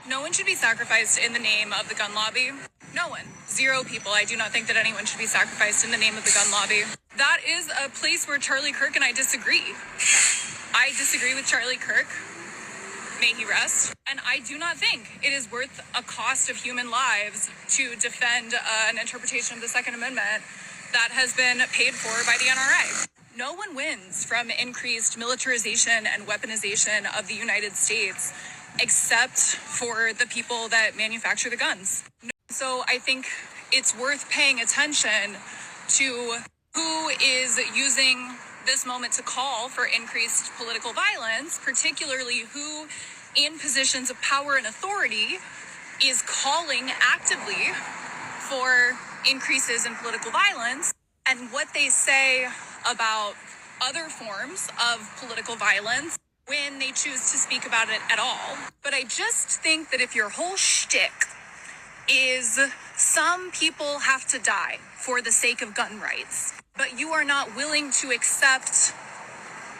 No one should be sacrificed in the name of the gun lobby. No one. 0 people. I do not think that anyone should be sacrificed in the name of the gun lobby. That is a place where Charlie Kirk and I disagree. I disagree with Charlie Kirk. May he rest. And I do not think it is worth a cost of human lives to defend an interpretation of the Second Amendment that has been paid for by the NRA. No one wins from increased militarization and weaponization of the United States except for the people that manufacture the guns. So I think it's worth paying attention to who is using this moment to call for increased political violence, particularly who in positions of power and authority is calling actively for increases in political violence, and what they say about other forms of political violence when they choose to speak about it at all. But I just think that if your whole shtick is some people have to die for the sake of gun rights, but you are not willing to accept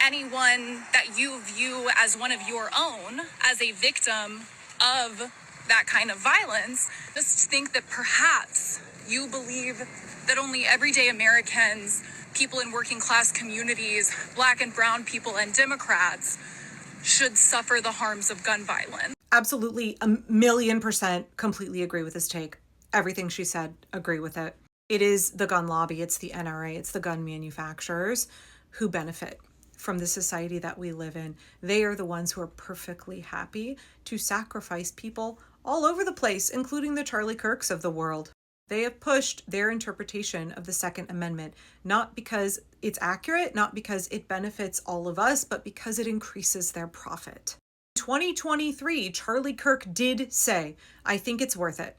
anyone that you view as one of your own as a victim of that kind of violence, just think that perhaps you believe that only everyday Americans, people in working class communities, Black and brown people, and Democrats should suffer the harms of gun violence. Absolutely, 1,000,000% completely agree with this take. Everything she said, agree with it. It is the gun lobby, it's the NRA, it's the gun manufacturers who benefit from the society that we live in. They are the ones who are perfectly happy to sacrifice people all over the place, including the Charlie Kirks of the world. They have pushed their interpretation of the Second Amendment, not because it's accurate, not because it benefits all of us, but because it increases their profit. In 2023, Charlie Kirk did say, I think it's worth it.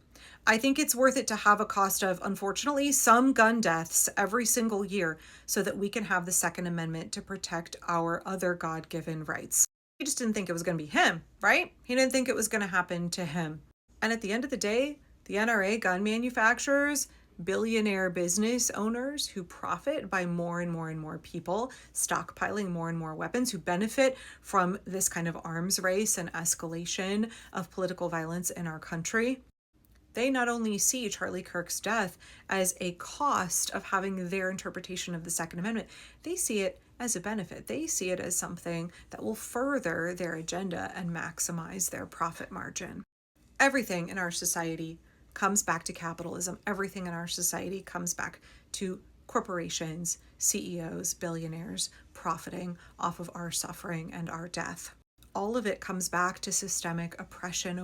I think it's worth it to have a cost of, unfortunately, some gun deaths every single year so that we can have the Second Amendment to protect our other God-given rights. He just didn't think it was going to be him, right? He didn't think it was going to happen to him. And at the end of the day, the NRA gun manufacturers, billionaire business owners who profit by more and more and more people stockpiling more and more weapons, who benefit from this kind of arms race and escalation of political violence in our country, they not only see Charlie Kirk's death as a cost of having their interpretation of the Second Amendment, they see it as a benefit. They see it as something that will further their agenda and maximize their profit margin. Everything in our society comes back to capitalism. Everything in our society comes back to corporations, CEOs, billionaires profiting off of our suffering and our death. All of it comes back to systemic oppression